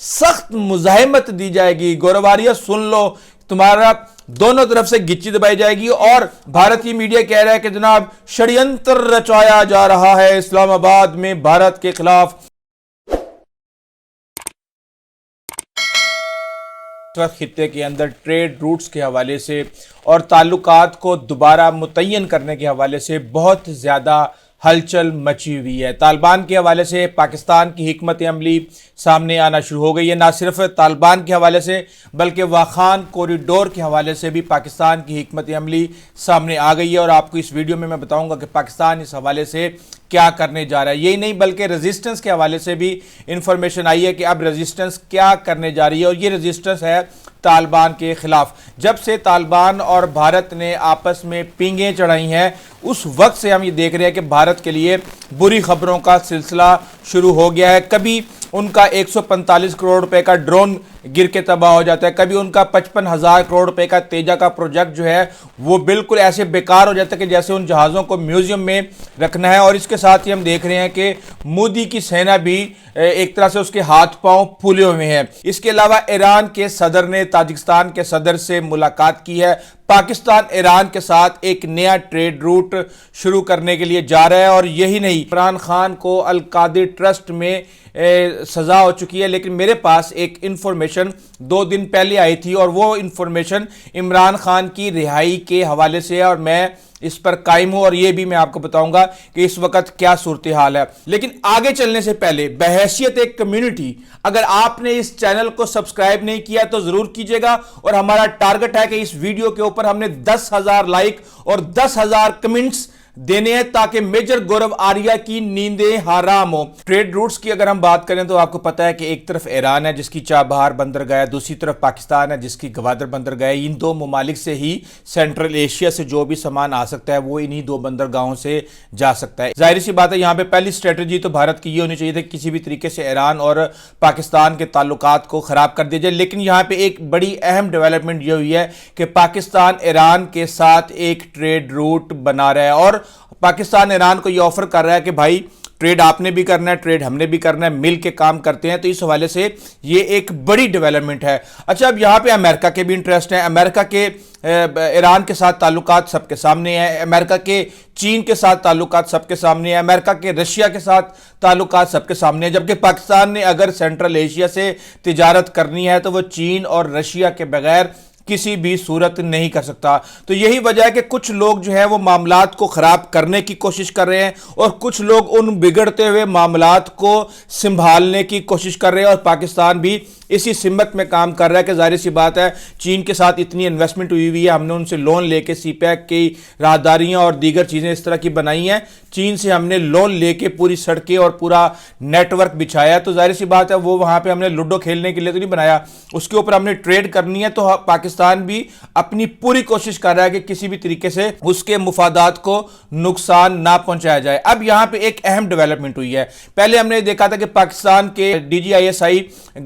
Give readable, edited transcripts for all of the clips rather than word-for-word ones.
سخت مزاحمت دی جائے گی۔ گورواریہ سن لو، تمہارا دونوں طرف سے گچی دبائی جائے گی۔ اور بھارتی میڈیا کہہ رہا ہے کہ جناب شڑینتر رچایا جا رہا ہے اسلام آباد میں بھارت کے خلاف۔ خطے کے اندر ٹریڈ روٹس کے حوالے سے اور تعلقات کو دوبارہ متعین کرنے کے حوالے سے بہت زیادہ ہلچل مچی ہوئی ہے۔ طالبان کے حوالے سے پاکستان کی حکمت عملی سامنے آنا شروع ہو گئی ہے۔ نہ صرف طالبان کے حوالے سے بلکہ واخان کوریڈور کے حوالے سے بھی پاکستان کی حکمت عملی سامنے آ گئی ہے، اور آپ کو اس ویڈیو میں بتاؤں گا کہ پاکستان اس حوالے سے کیا کرنے جا رہا ہے۔ یہی نہیں بلکہ ریزسٹنس کے حوالے سے بھی انفارمیشن آئی ہے کہ اب ریزسٹنس کیا کرنے جا رہی ہے، اور یہ ریزسٹنس ہے طالبان کے خلاف۔ جب سے طالبان اور بھارت نے آپس میں پینگیں چڑھائی ہیں اس وقت سے ہم یہ دیکھ رہے ہیں کہ بھارت کے لیے بری خبروں کا سلسلہ شروع ہو گیا ہے۔ کبھی ان کا 145 کروڑ روپے کا ڈرون گر کے تباہ ہو جاتا ہے، کبھی ان کا 55,000 کروڑ روپے کا تیجا کا پروجیکٹ جو ہے وہ بالکل ایسے بیکار ہو جاتا ہے کہ جیسے ان جہازوں کو میوزیم میں رکھنا ہے۔ اور اس کے ساتھ ہی ہم دیکھ رہے ہیں کہ مودی کی سینا بھی ایک طرح سے اس کے ہاتھ پاؤں پھولے ہوئے ہیں۔ اس کے علاوہ ایران کے صدر نے تاجکستان کے صدر سے ملاقات کی ہے۔ پاکستان ایران کے ساتھ ایک نیا ٹریڈ روٹ شروع کرنے کے لیے جا رہا ہے، اور یہی نہیں، عمران خان کو القادری ٹرسٹ میں سزا ہو چکی ہے، لیکن میرے پاس ایک انفارمیشن 2 دن پہلے آئی تھی، اور وہ انفارمیشن عمران خان کی رہائی کے حوالے سے ہے، اور میں اس پر قائم ہوں، اور یہ بھی میں آپ کو بتاؤں گا کہ اس وقت کیا صورتحال ہے۔ لیکن آگے چلنے سے پہلے بحیثیت ایک کمیونٹی، اگر آپ نے اس چینل کو سبسکرائب نہیں کیا تو ضرور کیجئے گا، اور ہمارا ٹارگٹ ہے کہ اس ویڈیو کے اوپر ہم نے 10,000 لائک اور 10,000 کمنٹس دینے ہیں تاکہ میجر گورو آریہ کی نیندیں حرام ہو۔ ٹریڈ روٹس کی اگر ہم بات کریں تو آپ کو پتا ہے کہ ایک طرف ایران ہے جس کی چابہار بندرگاہ ہے، دوسری طرف پاکستان ہے جس کی گوادر بندرگاہ ہے۔ ان 2 ممالک سے ہی سینٹرل ایشیا سے جو بھی سامان آ سکتا ہے وہ انہی 2 بندرگاہوں سے جا سکتا ہے۔ ظاہر سی بات ہے یہاں پہ پہلی اسٹریٹجی تو بھارت کی یہ ہونی چاہیے تھی کہ کسی بھی طریقے سے ایران اور پاکستان کے تعلقات کو خراب کر دیا جائے، لیکن یہاں پہ ایک بڑی اہم ڈیولپمنٹ یہ ہوئی ہے کہ پاکستان ایران کے ساتھ ایک ٹریڈ روٹ بنا رہا ہے، اور پاکستان ایران کو یہ آفر کر رہا ہے کہ بھائی ٹریڈ آپ نے بھی کرنا ہے، ٹریڈ ہم نے بھی کرنا ہے، مل کے کام کرتے ہیں۔ تو اس حوالے سے یہ ایک بڑی ڈیولپمنٹ ہے۔ اچھا، اب یہاں پہ امریکہ کے بھی انٹرسٹ ہیں۔ امریکہ کے ایران کے ساتھ تعلقات سب کے سامنے ہیں، امریکہ کے چین کے ساتھ تعلقات سب کے سامنے ہیں، امریکہ کے رشیا کے ساتھ تعلقات سب کے سامنے ہیں، جبکہ پاکستان نے اگر سینٹرل ایشیا سے تجارت کرنی ہے تو وہ چین اور رشیا کے بغیر کسی بھی صورت نہیں کر سکتا۔ تو یہی وجہ ہے کہ کچھ لوگ جو ہے وہ معاملات کو خراب کرنے کی کوشش کر رہے ہیں، اور کچھ لوگ ان بگڑتے ہوئے معاملات کو سنبھالنے کی کوشش کر رہے ہیں، اور پاکستان بھی اسی سمت میں کام کر رہا ہے کہ ظاہر سی بات ہے چین کے ساتھ اتنی انویسٹمنٹ ہوئی ہے، ہم نے ان سے لون لے کے سی پیک کی راہداریاں اور دیگر چیزیں اس طرح کی بنائی ہیں، چین سے ہم نے لون لے کے پوری سڑکیں اور پورا نیٹ ورک بچھایا ہے۔ تو ظاہر سی بات ہے وہ وہاں پہ ہم نے لوڈو کھیلنے کے لیے تو نہیں بنایا، اس کے اوپر ہم نے ٹریڈ کرنی ہے، تو پاکستان بھی اپنی پوری کوشش کر رہا ہے کہ کسی بھی طریقے سے اس کے مفادات کو نقصان نہ پہنچایا جائے۔ اب یہاں پہ ایک اہم ڈیولپمنٹ ہوئی ہے۔ پہلے ہم نے دیکھا تھا کہ پاکستان کے DGISI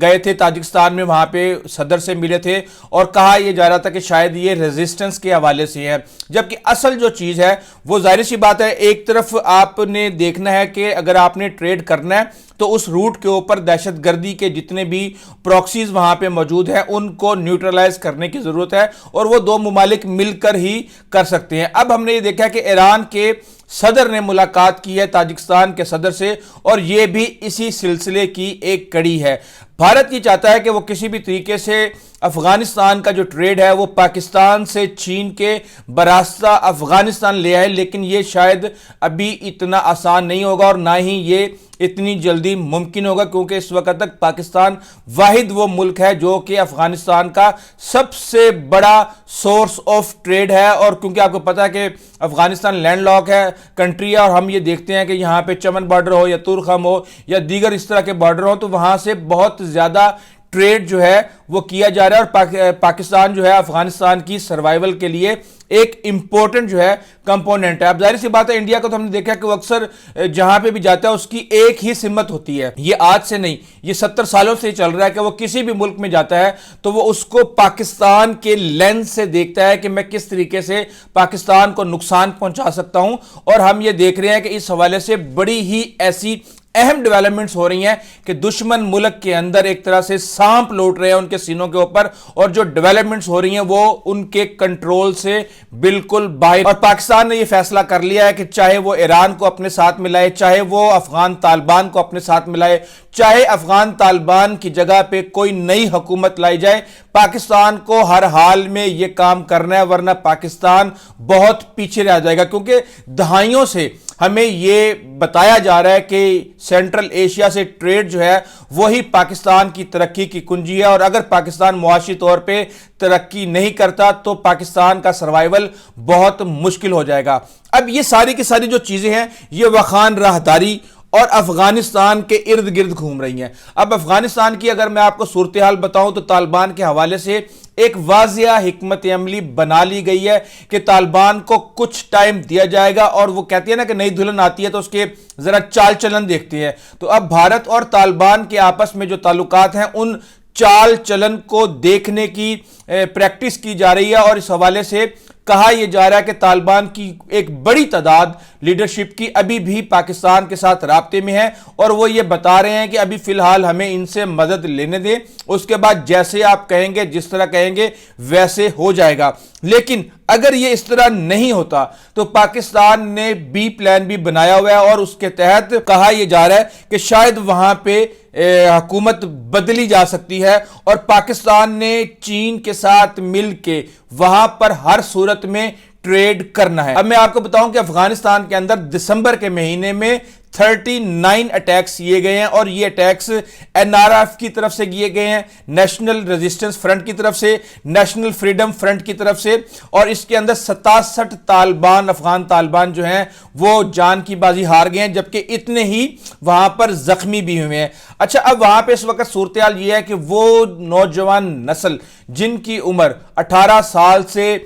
گئے تھے تاجکستان میں، وہاں پہ صدر سے ملے تھے اور کہا یہ جا رہا تھا کہ شاید یہ ریزسٹنس کے حوالے سے ہے، جبکہ اصل جو چیز ہے وہ ظاہر سی بات ہے ایک طرف آپ نے دیکھنا ہے کہ اگر آپ نے ٹریڈ کرنا ہے تو اس روٹ کے اوپر دہشت گردی کے جتنے بھی پروکسیز وہاں پہ موجود ہیں ان کو نیوٹرلائز کرنے کی ضرورت ہے، اور وہ 2 ممالک مل کر ہی کر سکتے ہیں۔ اب ہم نے یہ دیکھا کہ ایران کے صدر نے ملاقات کی ہے تاجکستان کے صدر سے، اور یہ بھی اسی سلسلے کی ایک کڑی ہے۔ بھارت یہ چاہتا ہے کہ وہ کسی بھی طریقے سے افغانستان کا جو ٹریڈ ہے وہ پاکستان سے چین کے براستہ افغانستان لے آئے، لیکن یہ شاید ابھی اتنا آسان نہیں ہوگا، اور نہ ہی یہ اتنی جلدی ممکن ہوگا، کیونکہ اس وقت تک پاکستان واحد وہ ملک ہے جو کہ افغانستان کا سب سے بڑا سورس آف ٹریڈ ہے، اور کیونکہ آپ کو پتا ہے کہ افغانستان لینڈ لاک ہے کنٹری ہے، اور ہم یہ دیکھتے ہیں کہ یہاں پہ چمن بارڈر ہو یا تورخم ہو یا دیگر اس طرح کے بارڈر ہو تو وہاں سے بہت زیادہ ٹریڈ جو ہے وہ کیا جا رہا ہے، اور پاکستان جو ہے افغانستان کی سروائیول کے لیے ایک امپورٹنٹ جو ہے کمپوننٹ ہے۔ اب ظاہر سی بات ہے انڈیا کو تو ہم نے دیکھا کہ وہ اکثر جہاں پہ بھی جاتا ہے اس کی ایک ہی سمت ہوتی ہے، یہ آج سے نہیں، یہ 70 سالوں سے چل رہا ہے کہ وہ کسی بھی ملک میں جاتا ہے تو وہ اس کو پاکستان کے لینس سے دیکھتا ہے کہ میں کس طریقے سے پاکستان کو نقصان پہنچا سکتا ہوں، اور ہم یہ دیکھ رہے ہیں کہ اس حوالے سے بڑی ہی ایسی اہم ڈیولپمنٹس ہو رہی ہیں کہ دشمن ملک کے اندر ایک طرح سے سانپ لوٹ رہے ہیں ان کے سینوں کے اوپر، اور جو ڈیولپمنٹس ہو رہی ہیں وہ ان کے کنٹرول سے بالکل باہر۔ اور پاکستان نے یہ فیصلہ کر لیا ہے کہ چاہے وہ ایران کو اپنے ساتھ ملائے، چاہے وہ افغان طالبان کو اپنے ساتھ ملائے، چاہے افغان طالبان کی جگہ پہ کوئی نئی حکومت لائی جائے، پاکستان کو ہر حال میں یہ کام کرنا ہے، ورنہ پاکستان بہت پیچھے رہ جائے گا۔ کیونکہ دہائیوں سے ہمیں یہ بتایا جا رہا ہے کہ سینٹرل ایشیا سے ٹریڈ جو ہے وہی پاکستان کی ترقی کی کنجی ہے، اور اگر پاکستان معاشی طور پہ ترقی نہیں کرتا تو پاکستان کا سروائیول بہت مشکل ہو جائے گا۔ اب یہ ساری کی ساری جو چیزیں ہیں یہ وخان راہداری اور افغانستان کے ارد گرد گھوم رہی ہیں۔ اب افغانستان کی اگر میں آپ کو صورتحال بتاؤں تو طالبان کے حوالے سے ایک واضح حکمت عملی بنا لی گئی ہے کہ طالبان کو کچھ ٹائم دیا جائے گا، اور وہ کہتی ہے نا کہ نئی دلہن آتی ہے تو اس کے ذرا چال چلن دیکھتے ہیں، تو اب بھارت اور طالبان کے آپس میں جو تعلقات ہیں ان چال چلن کو دیکھنے کی پریکٹس کی جا رہی ہے، اور اس حوالے سے کہا یہ جا رہا ہے کہ طالبان کی ایک بڑی تعداد لیڈرشپ کی ابھی بھی پاکستان کے ساتھ رابطے میں ہے، اور وہ یہ بتا رہے ہیں کہ ابھی فی الحال ہمیں ان سے مدد لینے دیں، اس کے بعد جیسے آپ کہیں گے، جس طرح کہیں گے ویسے ہو جائے گا۔ لیکن اگر یہ اس طرح نہیں ہوتا تو پاکستان نے بی پلان بھی بنایا ہوا ہے، اور اس کے تحت کہا یہ جا رہا ہے کہ شاید وہاں پہ حکومت بدلی جا سکتی ہے، اور پاکستان نے چین کے ساتھ مل کے وہاں پر ہر صورت میں ٹریڈ کرنا ہے۔ اب میں آپ کو بتاؤں کہ افغانستان کے اندر دسمبر کے مہینے میں 39 اٹیکس کیے گئے ہیں، اور یہ اٹیکس NRF کی طرف سے کیے گئے ہیں، نیشنل ریزسٹنس فرنٹ کی طرف سے، نیشنل فریڈم فرنٹ کی طرف سے، اور اس کے اندر 67 طالبان، افغان طالبان جو ہیں وہ جان کی بازی ہار گئے ہیں، جبکہ اتنے ہی وہاں پر زخمی بھی ہوئے ہیں۔ اچھا، اب وہاں پہ اس وقت صورتحال یہ ہے کہ وہ نوجوان نسل جن کی عمر 18 سال سے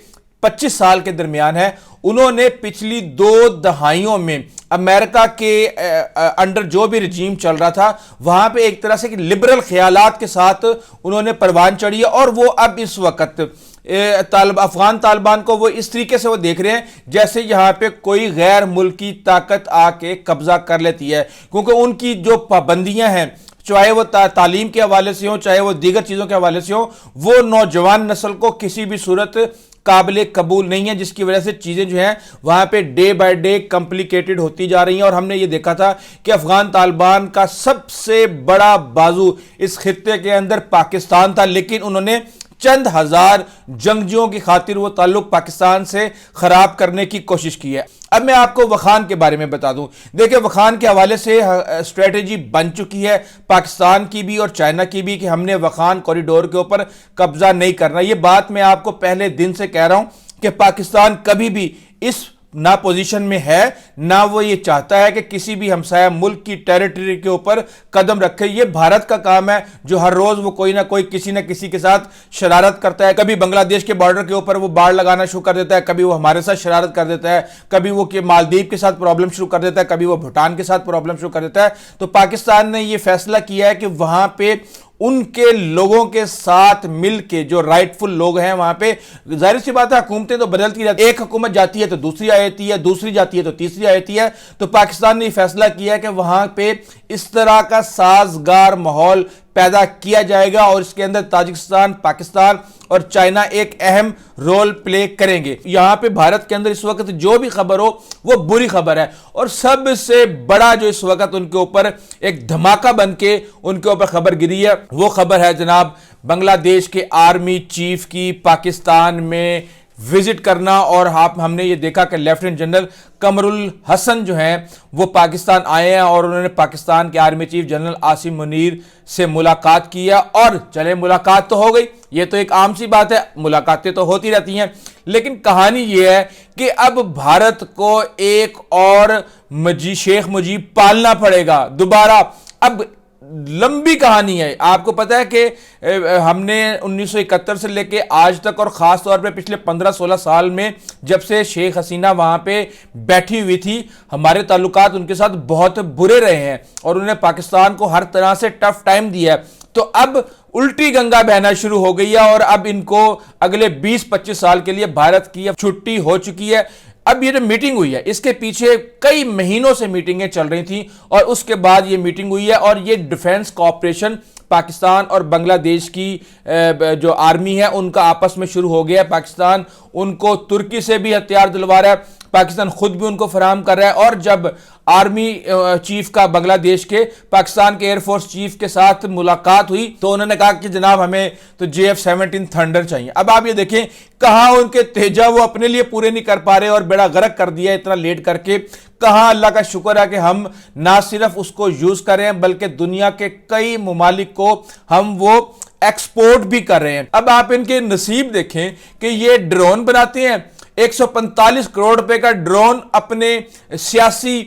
25 سال کے درمیان ہے، انہوں نے پچھلی 2 دہائیوں میں امریکہ کے انڈر جو بھی رجیم چل رہا تھا وہاں پہ ایک طرح سے لبرل خیالات کے ساتھ انہوں نے پروان چڑھی ہے، اور وہ اب اس وقت افغان طالبان کو وہ اس طریقے سے وہ دیکھ رہے ہیں جیسے یہاں پہ کوئی غیر ملکی طاقت آ کے قبضہ کر لیتی ہے، کیونکہ ان کی جو پابندیاں ہیں، چاہے وہ تعلیم کے حوالے سے ہوں، چاہے وہ دیگر چیزوں کے حوالے سے ہوں، وہ نوجوان نسل کو کسی بھی صورت قابل قبول نہیں ہے، جس کی وجہ سے چیزیں جو ہیں وہاں پہ ڈے بائی ڈے کمپلیکیٹڈ ہوتی جا رہی ہیں۔ اور ہم نے یہ دیکھا تھا کہ افغان طالبان کا سب سے بڑا بازو اس خطے کے اندر پاکستان تھا، لیکن انہوں نے چند ہزار جنگجوؤں کی خاطر وہ تعلق پاکستان سے خراب کرنے کی کوشش کی ہے۔ اب میں آپ کو وخان کے بارے میں بتا دوں، دیکھیں وخان کے حوالے سے اسٹریٹجی بن چکی ہے پاکستان کی بھی اور چائنا کی بھی کہ ہم نے وخان کوریڈور کے اوپر قبضہ نہیں کرنا۔ یہ بات میں آپ کو پہلے دن سے کہہ رہا ہوں کہ پاکستان کبھی بھی اس نہ پوزیشن میں ہے، نہ وہ یہ چاہتا ہے کہ کسی بھی ہمسایہ ملک کی ٹیریٹری کے اوپر قدم رکھے۔ یہ بھارت کا کام ہے جو ہر روز وہ کوئی نہ کوئی کسی نہ کسی کے ساتھ شرارت کرتا ہے، کبھی بنگلہ دیش کے بارڈر کے اوپر وہ باڑ لگانا شروع کر دیتا ہے، کبھی وہ ہمارے ساتھ شرارت کر دیتا ہے، کبھی وہ مالدیپ کے ساتھ پرابلم شروع کر دیتا ہے، کبھی وہ بھوٹان کے ساتھ پرابلم شروع کر دیتا ہے۔ تو پاکستان نے یہ فیصلہ کیا ہے کہ وہاں پہ ان کے لوگوں کے ساتھ مل کے جو رائٹ فل لوگ ہیں وہاں پہ، ظاہر سی بات ہے حکومتیں تو بدلتی رہتی ہیں، ایک حکومت جاتی ہے تو دوسری آتی ہے، دوسری جاتی ہے تو تیسری آتی ہے، تو پاکستان نے یہ فیصلہ کیا ہے کہ وہاں پہ اس طرح کا سازگار ماحول پیدا کیا جائے گا، اور اس کے اندر تاجکستان، پاکستان اور چائنا ایک اہم رول پلے کریں گے۔ یہاں پہ بھارت کے اندر اس وقت جو بھی خبر ہو وہ بری خبر ہے، اور سب سے بڑا جو اس وقت ان کے اوپر ایک دھماکہ بن کے ان کے اوپر خبر گری ہے وہ خبر ہے جناب بنگلہ دیش کے آرمی چیف کی پاکستان میں وزٹ کرنا۔ اور ہم نے یہ دیکھا کہ لیفٹیننٹ جنرل قمر الحسن جو ہیں وہ پاکستان آئے ہیں، اور انہوں نے پاکستان کے army chief general Asim Munir سے ملاقات کی ہے۔ اور چلے ملاقات تو ہو گئی، یہ تو ایک عام سی بات ہے، ملاقاتیں تو ہوتی رہتی ہیں، لیکن کہانی یہ ہے کہ اب بھارت کو ایک اور شیخ مجیب پالنا پڑے گا دوبارہ۔ اب لمبی کہانی ہے، آپ کو پتا ہے کہ ہم نے 1971 سے لے کے آج تک، اور خاص طور پہ پچھلے 15-16 سال میں جب سے شیخ حسینہ وہاں پہ بیٹھی ہوئی تھی، ہمارے تعلقات ان کے ساتھ بہت برے رہے ہیں، اور انہوں نے پاکستان کو ہر طرح سے ٹف ٹائم دیا ہے۔ تو اب الٹی گنگا بہنا شروع ہو گئی ہے، اور اب ان کو اگلے 20-25 سال کے لیے بھارت کی اب چھٹی ہو چکی ہے۔ اب یہ جو میٹنگ ہوئی ہے اس کے پیچھے کئی مہینوں سے میٹنگیں چل رہی تھیں اور اس کے بعد یہ میٹنگ ہوئی ہے اور یہ ڈیفنس کوآپریشن پاکستان اور بنگلہ دیش کی جو آرمی ہے ان کا آپس میں شروع ہو گیا ہے. پاکستان ان کو ترکی سے بھی ہتھیار دلوا رہا ہے, پاکستان خود بھی ان کو فراہم کر رہا ہے. اور جب آرمی چیف کا بنگلہ دیش کے پاکستان کے ایئر فورس چیف کے ساتھ ملاقات ہوئی تو انہوں نے کہا کہ جناب ہمیں تو JF-17 تھنڈر چاہیے. اب آپ یہ دیکھیں کہاں ان کے تیجا وہ اپنے لیے پورے نہیں کر پا رہے اور بیڑا غرق کر دیا اتنا لیٹ کر کے. کہاں اللہ کا شکر ہے کہ ہم نہ صرف اس کو یوز کر رہے ہیں بلکہ دنیا کے کئی ممالک کو ہم وہ ایکسپورٹ بھی کر رہے ہیں. اب آپ ان کے نصیب دیکھیں کہ یہ ڈرون بناتے ہیں, 145 کروڑ روپے کا ڈرون اپنے سیاسی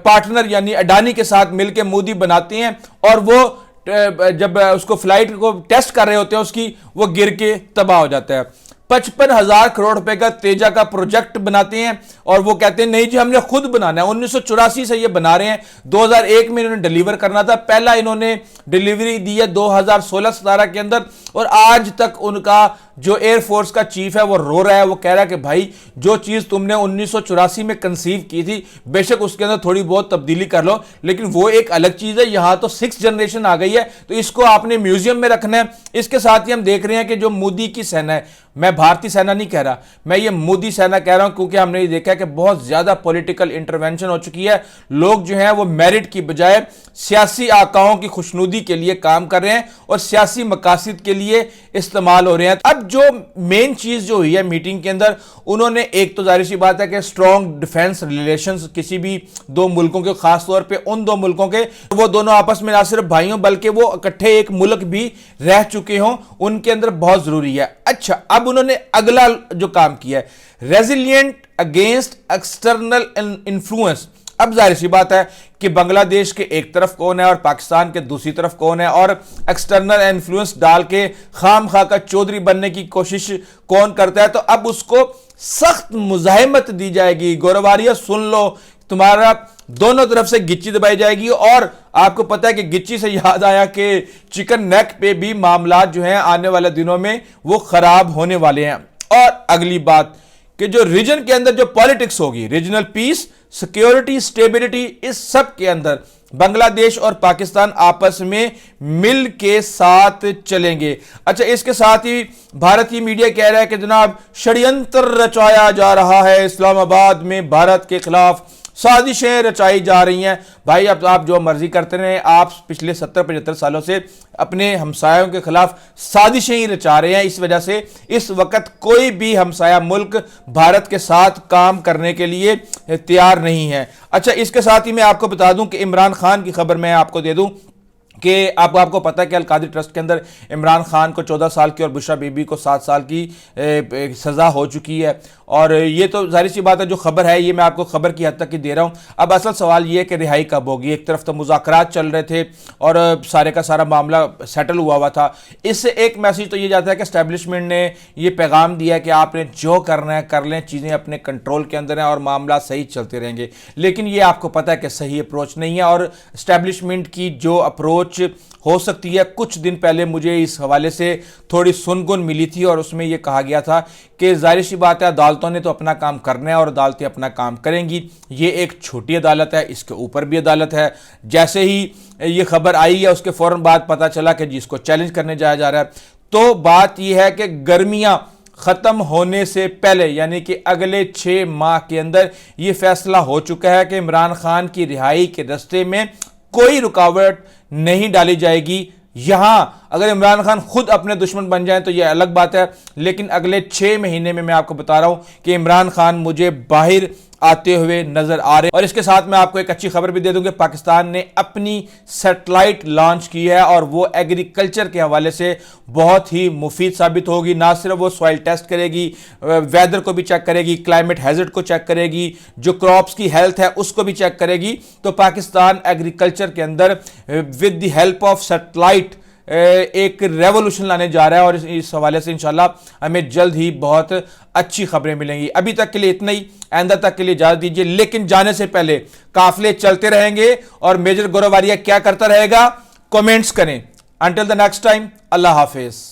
پارٹنر یعنی اڈانی کے ساتھ مل کے مودی بناتے ہیں اور وہ جب اس کو فلائٹ کو ٹیسٹ کر رہے ہوتے ہیں اس کی وہ گر کے تباہ ہو جاتا ہے. 55,000 کروڑ روپے کا تیجا کا پروجیکٹ بناتے ہیں اور وہ کہتے ہیں نہیں جی ہم نے خود بنانا ہے. 1984 سے یہ بنا رہے ہیں, 2001 میں انہوں نے ڈیلیور کرنا تھا, پہلا انہوں نے ڈیلیوری دی ہے 2016-17 کے اندر اور آج تک ان کا جو ایئر فورس کا چیف ہے وہ رو رہا ہے. وہ کہہ رہا ہے کہ بھائی جو چیز تم نے 1984 میں کنسیو کی تھی بے شک اس کے اندر تھوڑی بہت تبدیلی کر لو لیکن وہ ایک الگ چیز ہے, یہاں تو 6th جنریشن آ گئی ہے تو اس کو آپ نے میوزیم میں رکھنا ہے. اس کے ساتھ ہی ہم دیکھ رہے ہیں کہ جو مودی کی سینا ہے, میں بھارتی سینا نہیں کہہ رہا, میں یہ مودی سینا کہہ رہا ہوں کیونکہ ہم نے یہ دیکھا ہے کہ بہت زیادہ پولیٹیکل انٹرونشن ہو چکی ہے. لوگ جو ہیں وہ میرٹ کی بجائے سیاسی آقاؤں کی خوشنودی کے لیے کام کر رہے ہیں اور سیاسی مقاصد کے لیے استعمال ہو رہے ہیں. اب جو مین چیز جو ہوئی ہے میٹنگ کے اندر, انہوں نے ایک تو ظاہر سی بات ہے کہ اسٹرانگ ڈیفنس ریلیشنز کسی بھی دو ملکوں کے, خاص طور پہ ان دو ملکوں کے وہ دونوں آپس میں نہ صرف بھائی ہوں بلکہ وہ اکٹھے ایک ملک بھی رہ چکے ہوں, ان کے اندر بہت ضروری ہے. اچھا اب انہوں نے اگلا جو کام کیا ہے ریزیلینٹ اگینسٹ ایکسٹرنل انفلوئنس. اب ظاہر سی بات ہے کہ بنگلہ دیش کے ایک طرف کون ہے اور پاکستان کے دوسری طرف کون ہے اور ایکسٹرنل انفلوئنس ڈال کے خام خواہ کا چودھری بننے کی کوشش کون کرتا ہے. تو اب اس کو سخت مزاحمت دی جائے گی. گورواریہ سن لو, تمہارا دونوں طرف سے گچی دبائی جائے گی. اور آپ کو پتا ہے کہ گچی سے یاد آیا کہ چکن نیک پہ بھی معاملات جو ہیں آنے والے دنوں میں وہ خراب ہونے والے ہیں. اور اگلی بات کہ جو ریجن کے اندر جو پالیٹکس ہوگی, ریجنل پیس, سیکیورٹی, سٹیبلٹی, اس سب کے اندر بنگلہ دیش اور پاکستان آپس میں مل کے ساتھ چلیں گے. اچھا اس کے ساتھ ہی بھارتی میڈیا کہہ رہا ہے کہ جناب شڑینتر رچایا جا رہا ہے, اسلام آباد میں بھارت کے خلاف سازشیں رچائی جا رہی ہیں. بھائی اب آپ جو مرضی کرتے رہے, آپ پچھلے 70-75 سالوں سے اپنے ہمسایوں کے خلاف سازشیں ہی رچا رہے ہیں. اس وجہ سے اس وقت کوئی بھی ہمسایہ ملک بھارت کے ساتھ کام کرنے کے لیے تیار نہیں ہے. اچھا اس کے ساتھ ہی میں آپ کو بتا دوں کہ عمران خان کی خبر میں آپ کو دے دوں کہ آپ کو پتا ہے کہ القادری ٹرسٹ کے اندر عمران خان کو 14 سال کی اور بشرا بی بی کو 7 سال کی سزا ہو چکی ہے. اور یہ تو ظاہر سی بات ہے جو خبر ہے یہ میں آپ کو خبر کی حد تک ہی دے رہا ہوں. اب اصل سوال یہ ہے کہ رہائی کب ہوگی. ایک طرف تو مذاکرات چل رہے تھے اور سارے کا سارا معاملہ سیٹل ہوا تھا. اس سے ایک میسیج تو یہ جاتا ہے کہ اسٹیبلشمنٹ نے یہ پیغام دیا ہے کہ آپ نے جو کرنا ہے کر لیں, چیزیں اپنے کنٹرول کے اندر ہیں اور معاملات صحیح چلتے رہیں گے. لیکن یہ آپ کو پتا ہے کہ صحیح اپروچ نہیں ہے اور اسٹیبلشمنٹ کی جو اپروچ ہو سکتی ہے, کچھ دن پہلے مجھے اس حوالے سے تھوڑی سنگن ملی تھی اور اس میں یہ کہا گیا تھا کہ ظاہر سی بات ہے عدالتوں نے تو اپنا کام کرنا ہے اور عدالتیں اپنا کام کریں گی. یہ ایک چھوٹی عدالت ہے, اس کے اوپر بھی عدالت ہے. جیسے ہی یہ خبر آئی ہے اس کے فوراً بعد پتا چلا کہ جس کو چیلنج کرنے جایا جا رہا ہے. تو بات یہ ہے کہ گرمیاں ختم ہونے سے پہلے یعنی کہ اگلے 6 ماہ کے اندر یہ فیصلہ ہو چکا ہے کہ عمران خان کی رہائی کے راستے میں کوئی رکاوٹ نہیں ڈالی جائے گی. یہاں اگر عمران خان خود اپنے دشمن بن جائیں تو یہ الگ بات ہے, لیکن اگلے 6 مہینے میں آپ کو بتا رہا ہوں کہ عمران خان مجھے باہر آتے ہوئے نظر آ رہے ہیں. اور اس کے ساتھ میں آپ کو ایک اچھی خبر بھی دے دوں کہ پاکستان نے اپنی سیٹلائٹ لانچ کی ہے اور وہ ایگریکلچر کے حوالے سے بہت ہی مفید ثابت ہوگی. نہ صرف وہ سوائل ٹیسٹ کرے گی, ویدر کو بھی چیک کرے گی, کلائمیٹ ہیزرڈ کو چیک کرے گی, جو کراپس کی ہیلتھ ہے اس کو بھی چیک کرے گی. تو پاکستان ایگریکلچر کے اندر with the help of satellite ایک ریولوشن لانے جا رہا ہے اور اس حوالے سے انشاءاللہ ہمیں جلد ہی بہت اچھی خبریں ملیں گی. ابھی تک کے لیے اتنا ہی, آئندہ تک کے لیے اجازت دیجیے. لیکن جانے سے پہلے قافلے چلتے رہیں گے اور میجر گورواریہ کیا کرتا رہے گا, کومنٹس کریں. انٹل دا نیکسٹ ٹائم, اللہ حافظ.